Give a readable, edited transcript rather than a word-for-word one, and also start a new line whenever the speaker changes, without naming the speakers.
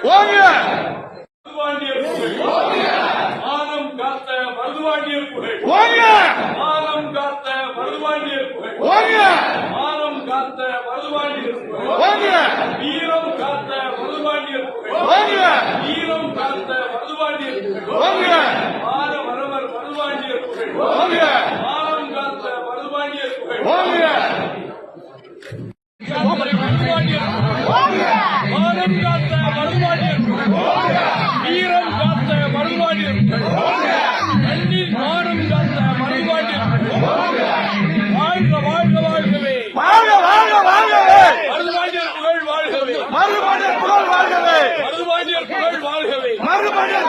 மருதுபாண்டியர் மானம் காத்த மருதுபாண்டியர் புகழ் மானம் காத்த மருதுபாண்டியர் புகழ் மானம் காத்த மருதுபாண்டியர் புகழ் வீரம் காத்த மருதுபாண்டியர் புகழ் வீரம் காத்த மருதுபாண்டியர் புகழ் மாற மரவர் மருதுபாண்டியர் புகழ் மானம் காத்த மருதுபாண்டியர் புகழ் மானம் காத்த மருதுபாண்டியர் வீரம் காத்த மருதுபாண்டியர் கண்ணீர் மானம் காத்த மருதுபாண்டியர் வாழ்க வாழ்க வாழ்கவே மருதுபாண்டியர் புகழ் வாழ்கவே
மருதுபாண்டியர் புகழ் வாழ்கவே
மருதுபாண்டியர் புகழ் வாழ்கவே
மருதுபாண்டியர்